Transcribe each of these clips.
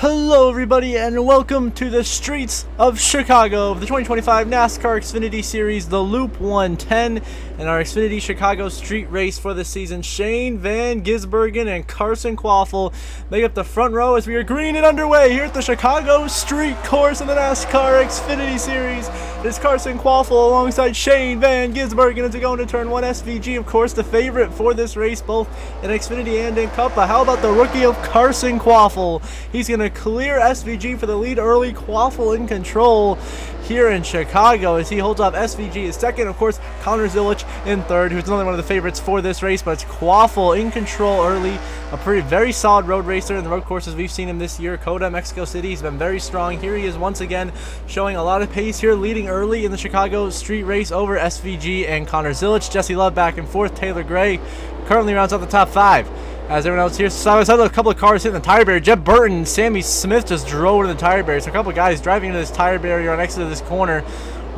Hello everybody and welcome to the streets of Chicago of the 2025 NASCAR Xfinity Series, the Loop 110, and our Xfinity Chicago street race for the season. Shane Van Gisbergen and Carson Quaffle make up the front row as we are green and underway here at the Chicago Street Course of the NASCAR Xfinity Series. It's Carson Quaffle alongside Shane Van Gisbergen as we go into turn 1. SVG, of course, the favorite for this race, both in Xfinity and in Cup. But how about the rookie of Carson Quaffle? He's going to clear SVG for the lead early. Quaffle in control here in Chicago as he holds off SVG in second. Of course, Connor Zilisch in third, who's another one of the favorites for this race, but it's Quaffle in control early. A very solid road racer in the road courses we've seen him this year. Coda, Mexico City, he's been very strong. Here he is once again showing a lot of pace here, leading early in the Chicago street race over SVG and Connor Zilisch. Jesse Love back and forth. Taylor Gray currently rounds out the top 5. As everyone else here, so a couple of cars hitting the tire barrier. Jeb Burton and Sammy Smith just drove into the tire barrier. So a couple of guys driving into this tire barrier on exit of this corner,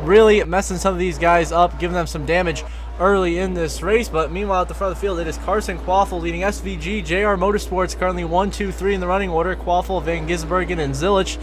really messing some of these guys up, giving them some damage early in this race. But meanwhile, at the front of the field, it is Carson Quaffle leading SVG. JR Motorsports currently 1, 2, 3 in the running order. Quaffle, Van Gisbergen, and Zilisch.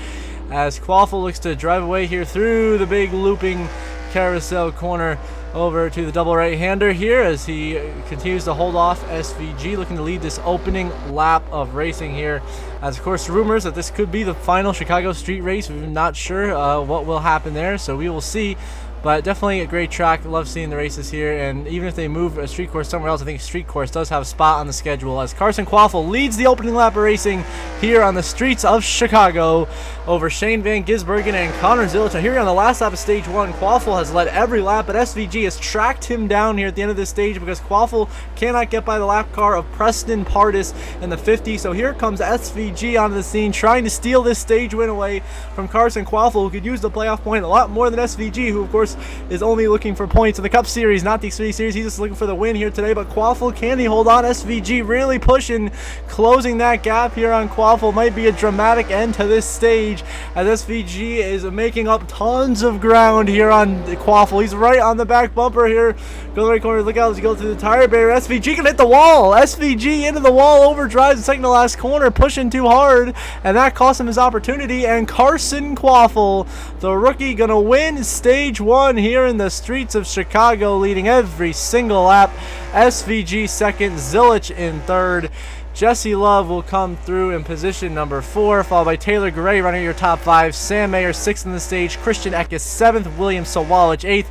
As Quaffle looks to drive away here through the big looping carousel corner over to the double right-hander here as he continues to hold off SVG, looking to lead this opening lap of racing here. As of course, rumors that this could be the final Chicago street race. We're not sure what will happen there, so we will see. But definitely a great track. Love seeing the races here, and even if they move a street course somewhere else, I think street course does have a spot on the schedule as Carson Quaffle leads the opening lap of racing here on the streets of Chicago over Shane Van Gisbergen and Connor Zilisch. Now here on the last lap of stage 1, Quaffle has led every lap, but SVG has tracked him down here at the end of this stage because Quaffle cannot get by the lap car of Preston Pardis in the 50. So here comes SVG onto the scene, trying to steal this stage win away from Carson Quaffle, who could use the playoff point a lot more than SVG, who of course is only looking for points in the Cup Series, not the Xfinity Series. He's just looking for the win here today. But Quaffle, can he hold on? SVG really pushing, closing that gap here on Quaffle. Might be a dramatic end to this stage as SVG is making up tons of ground here on Quaffle. He's right on the back bumper here. Go to the right corner. Look out as you go through the tire barrier. SVG can hit the wall. SVG into the wall, overdrives the second to last corner, pushing too hard, and that cost him his opportunity. And Carson Quaffle, the rookie, gonna win stage 1 here in the streets of Chicago, leading every single lap. SVG second, Zilisch in third. Jesse Love will come through in position number 4, followed by Taylor Gray running your top 5. Sam Mayer 6th in the stage. Christian Eckes 7th. William Sawalich 8th.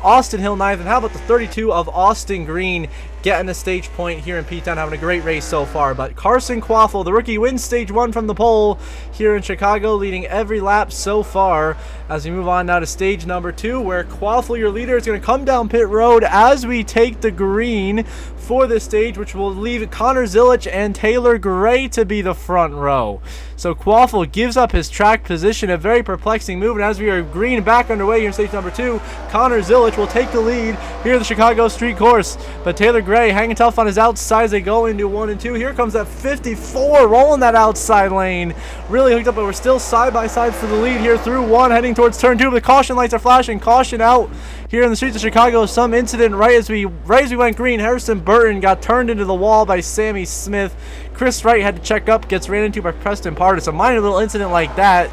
Austin Hill 9th. And how about the 32 of Austin Green getting a stage point here in P-Town, having a great race so far. But Carson Quaffle, the rookie, wins stage 1 from the pole here in Chicago, leading every lap so far. As we move on now to stage number 2, where Quaffle, your leader, is going to come down pit road as we take the green for this stage, which will leave Connor Zilisch and Taylor Gray to be the front row. So Quaffle gives up his track position, a very perplexing move. And as we are green back underway here in stage number 2, Connor Zilisch will take the lead here at the Chicago street course. But Taylor Gray hanging tough on his outside as they go into 1 and 2. Here comes that 54 rolling that outside lane. Really hooked up, but we're still side by side for the lead here through 1, heading towards turn 2. The caution lights are flashing. Caution out here in the streets of Chicago. Some incident right as we went green. Harrison Burton got turned into the wall by Sammy Smith. Chris Wright had to check up, gets ran into by Preston Pardis. A minor little incident like that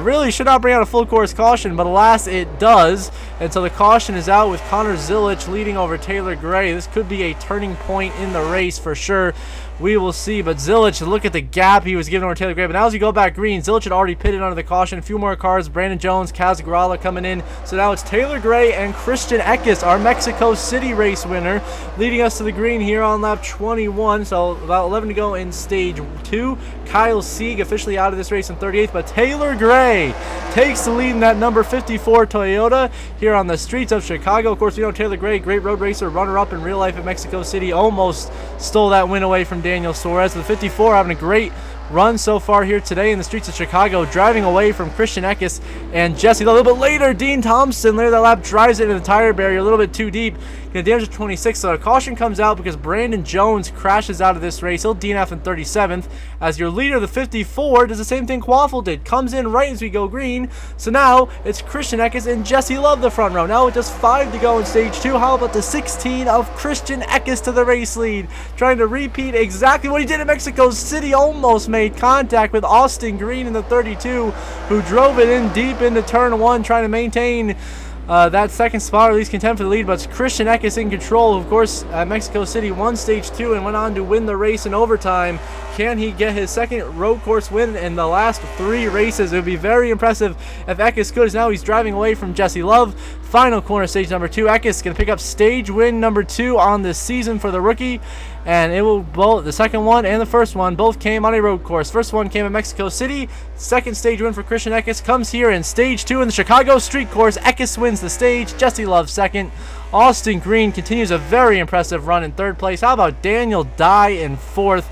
really should not bring out a full course caution, but alas it does. And so the caution is out with Connor Zilisch leading over Taylor Gray. This could be a turning point in the race for sure. We will see, but Zilisch, look at the gap he was giving over Taylor Gray. But now as you go back green, Zilisch had already pitted under the caution. A few more cars, Brandon Jones, Kaz Grala coming in. So now it's Taylor Gray and Christian Eckes, our Mexico City race winner, leading us to the green here on lap 21. So about 11 to go in stage 2. Kyle Sieg officially out of this race in 38th, but Taylor Gray takes the lead in that number 54 Toyota here on the streets of Chicago. Of course, we know Taylor Gray, great road racer, runner-up in real life at Mexico City, almost stole that win away from Daniel Suarez. The 54 having a great run so far here today in the streets of Chicago, driving away from Christian Eckes and Jesse. A little bit later, Dean Thompson later that lap drives it into the tire barrier a little bit too deep. Gonna damage to 26, so a caution comes out because Brandon Jones crashes out of this race. He'll DNF in 37th. As your leader, the 54, does the same thing Quaffle did. Comes in right as we go green. So now it's Christian Eckes and Jesse Love the front row. Now with just 5 to go in stage 2. How about the 16 of Christian Eckes to the race lead? Trying to repeat exactly what he did in Mexico City. Almost made made contact with Austin Green in the 32, who drove it in deep into turn 1, trying to maintain that second spot, or at least contend for the lead. But it's Christian Eckes in control. Of course, at Mexico City won stage 2 and went on to win the race in overtime. Can he get his second road course win in the last 3 races? It would be very impressive if Eckes could, as now he's driving away from Jesse Love. Final corner, stage number 2. Eckes going to pick up stage win number 2 on this season for the rookie. And it will both, the second one and the first one, both came on a road course. First one came at Mexico City. Second stage win for Christian Eckes comes here in stage 2 in the Chicago street course. Eckes wins the stage. Jesse Love second. Austin Green continues a very impressive run in third place. How about Daniel Dye in fourth?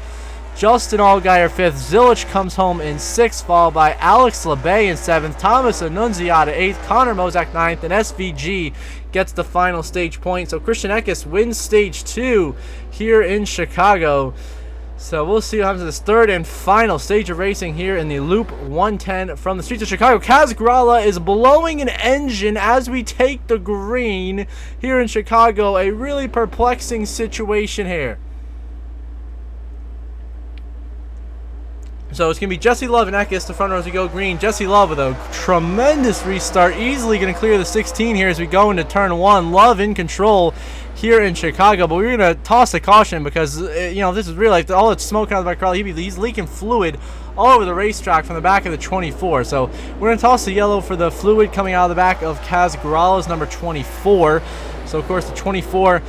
Justin Allgaier 5th, Zilich comes home in 6th, followed by Alex LeBay in 7th, Thomas Annunziata 8th, Connor Mozak 9th, and SVG gets the final stage point. So Christian Eckes wins stage 2 here in Chicago. So we'll see what happens to this third and final stage of racing here in the Loop 110 from the streets of Chicago. Kaz Grala is blowing an engine as we take the green here in Chicago. A really perplexing situation here. So it's going to be Jesse Love and Eckes, the front row as we go green. Jesse Love with a tremendous restart. Easily going to clear the 16 here as we go into turn 1. Love in control here in Chicago. But we're going to toss a caution because, this is real life. All that's smoking out of the back, he's leaking fluid all over the racetrack from the back of the 24. So we're going to toss the yellow for the fluid coming out of the back of Kaz Grala's number 24. So, of course, the 24,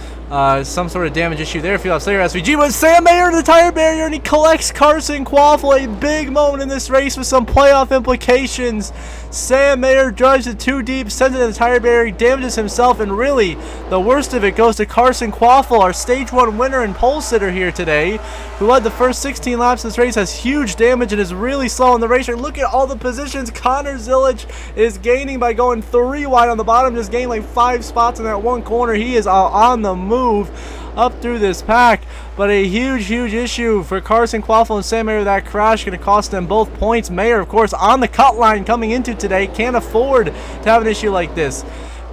some sort of damage issue there. Field Slayer SVG, but Sam Mayer to the tire barrier, and he collects Carson Quaffle. A big moment in this race with some playoff implications. Sam Mayer drives it too deep, sends it to the tire barrier, damages himself, and really, the worst of it goes to Carson Quaffle, our stage 1 winner and pole sitter here today, who led the first 16 laps of this race, has huge damage and is really slow in the race. Look at all the positions. Connor Zilich is gaining by going 3 wide on the bottom, just gained like 5 spots in that one corner. He is on the move up through this pack, but a huge issue for Carson Quaffle and Sam Mayer. That crash going to cost them both points. Mayer, of course, on the cut line coming into today, can't afford to have an issue like this.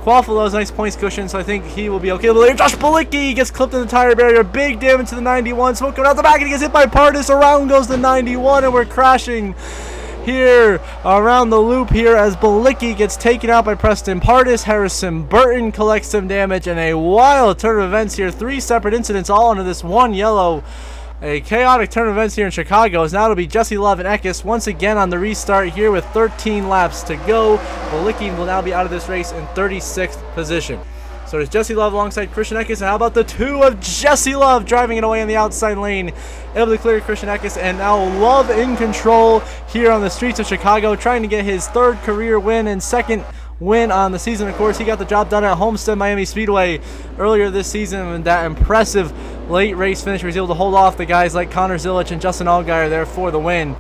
Quaffle has nice points cushion, so I think he will be okay. But later, Josh Bilicki gets clipped in the tire barrier. Big damage to the 91. Smoke coming out the back, and he gets hit by Pardis. Around goes the 91, and we're crashing here around the loop here as Bilicki gets taken out by Preston Pardis. Harrison Burton collects some damage, and a wild turn of events here. 3 separate incidents all under this one yellow. A chaotic turn of events here in Chicago, as now it'll be Jesse Love and Eckes once again on the restart here with 13 laps to go. Bilicki will now be out of this race in 36th position. So there's Jesse Love alongside Christian Eckes, and how about the 2 of Jesse Love driving it away in the outside lane, able to clear Christian Eckes, and now Love in control here on the streets of Chicago, trying to get his 3rd career win and 2nd win on the season. Of course, he got the job done at Homestead Miami Speedway earlier this season with that impressive late race finish where he was able to hold off the guys like Connor Zilich and Justin Allgaier there for the win.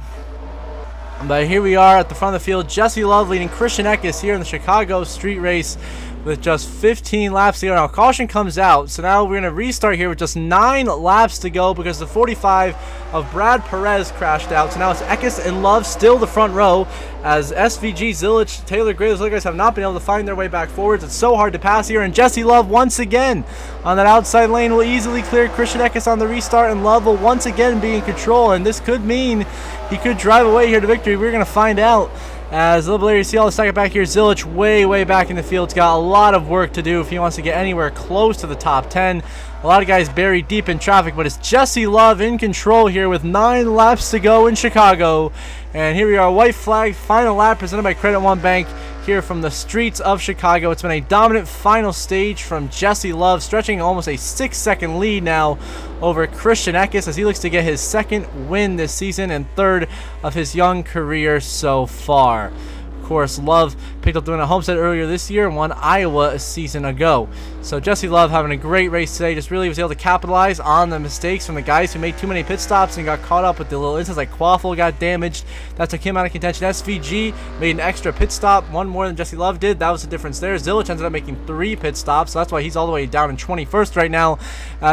But here we are at the front of the field. Jesse Love leading Christian Eckes here in the Chicago street race with just 15 laps to go. Now, caution comes out, so now we're going to restart here with just 9 laps to go because the 45 of Brad Perez crashed out. So now it's Eckes and Love still the front row as SVG, Zilich, Taylor Gray, those other guys have not been able to find their way back forwards. It's so hard to pass here, and Jesse Love once again on that outside lane will easily clear Christian Eckes on the restart, and Love will once again be in control, and this could mean he could drive away here to victory. We're going to find out. As a little later, you see all the second back here, Zilich way back in the field. He's got a lot of work to do if he wants to get anywhere close to the top 10. A lot of guys buried deep in traffic, but it's Jesse Love in control here with 9 laps to go in Chicago. And here we are, white flag, final lap presented by Credit One Bank here from the streets of Chicago. It's been a dominant final stage from Jesse Love, stretching almost a 6-second lead now over Christian Eckes as he looks to get his 2nd win this season and 3rd of his young career so far. Of course, Love picked up the win at Homestead earlier this year and won Iowa a season ago. So Jesse Love having a great race today, just really was able to capitalize on the mistakes from the guys who made too many pit stops and got caught up with the little incidents like Quaffle got damaged. That took him out of contention. SVG made an extra pit stop, one more than Jesse Love did. That was the difference there. Zilich ended up making 3 pit stops, so that's why he's all the way down in 21st right now.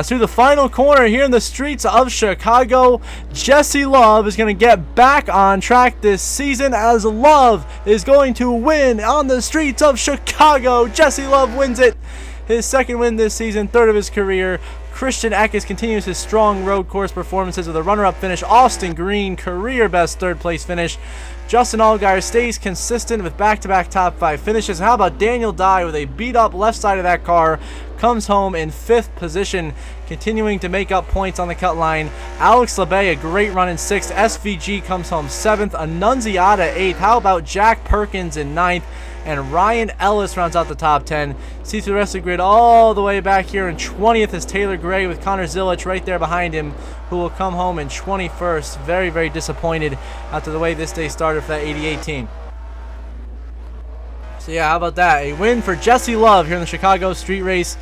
Through the final corner here in the streets of Chicago, Jesse Love is going to get back on track this season as Love is going to win on the streets of Chicago. Jesse Love wins it. His 2nd win this season, 3rd of his career. Christian Eckes continues his strong road course performances with a runner-up finish. Austin Green, career-best third-place finish. Justin Allgaier stays consistent with back-to-back top 5 finishes. How about Daniel Dye with a beat-up left side of that car? Comes home in 5th position, continuing to make up points on the cut line. Alex Labey, a great run in 6th. SVG comes home 7th. Annunziata 8th. How about Jack Perkins in 9th? And Ryan Ellis rounds out the top 10. See through the rest of the grid all the way back here in 20th is Taylor Gray with Connor Zilic right there behind him, who will come home in 21st. Very, very disappointed after the way this day started for that 88 team. So yeah, how about that? A win for Jesse Love here in the Chicago Street Race.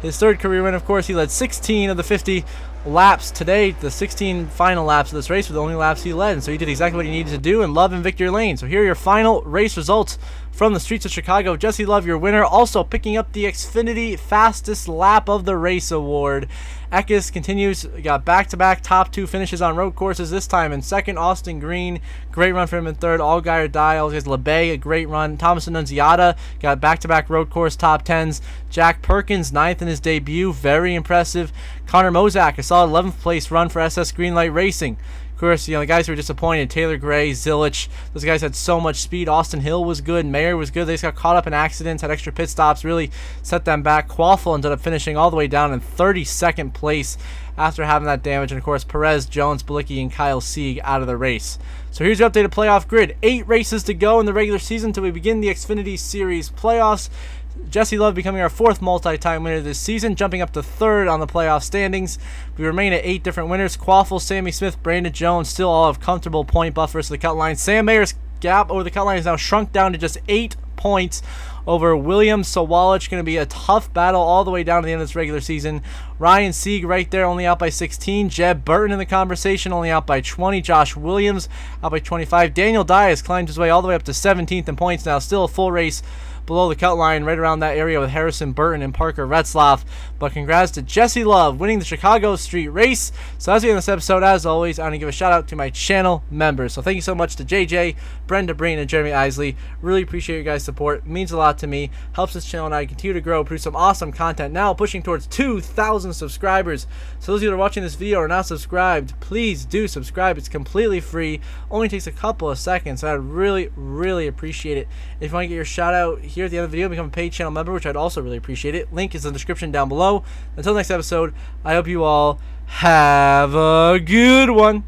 His 3rd career win, of course. He led 16 of the 50 laps today, the 16 final laps of this race were the only laps he led, and so he did exactly what he needed to do in Love and victory lane. So here are your final race results from the streets of Chicago. Jesse Love, your winner, also picking up the Xfinity Fastest Lap of the Race award. Eckes continues, got back-to-back top 2 finishes on road courses, this time in 2nd. Austin Green, great run for him in 3rd. Allgaier, Dial, Labey, a great run. Thomas Annunziata got back-to-back road course top 10s. Jack Perkins, 9th in his debut, very impressive. Connor Mozak, a solid 11th place run for SS Greenlight Racing. Of course, the guys who were disappointed, Taylor Gray, Zilic, those guys had so much speed. Austin Hill was good. Mayer was good. They just got caught up in accidents, had extra pit stops, really set them back. Quaffle ended up finishing all the way down in 32nd place after having that damage. And, of course, Perez, Jones, Bilicki, and Kyle Sieg out of the race. So here's your updated playoff grid. 8 races to go in the regular season until we begin the Xfinity Series playoffs. Jesse Love becoming our 4th multi-time winner this season, jumping up to 3rd on the playoff standings. We remain at 8 different winners. Quaffle, Sammy Smith, Brandon Jones still all have comfortable point buffers to the cut line. Sam Mayer's gap over the cut line is now shrunk down to just 8 points over William Sawalich. Going to be a tough battle all the way down to the end of this regular season. Ryan Sieg right there, only out by 16. Jeb Burton in the conversation, only out by 20. Josh Williams out by 25. Daniel Dye has climbed his way all the way up to 17th in points now. Still a full race below the cut line, right around that area with Harrison Burton and Parker Retzlaff. But congrats to Jesse Love winning the Chicago Street Race. So as we end this episode, as always, I want to give a shout out to my channel members. So thank you so much to JJ, Brenda Breen, and Jeremy Isley. Really appreciate your guys' support. It means a lot to me. Helps this channel and I continue to grow, produce some awesome content. Now pushing towards 2,000 subscribers. So those of you that are watching this video are not subscribed, please do subscribe. It's completely free. Only takes a couple of seconds. So I'd really, really appreciate it. If you want to get your shout out here at the end of the video, become a paid channel member, which I'd also really appreciate it. Link is in the description down below. Until next episode, I hope you all have a good one.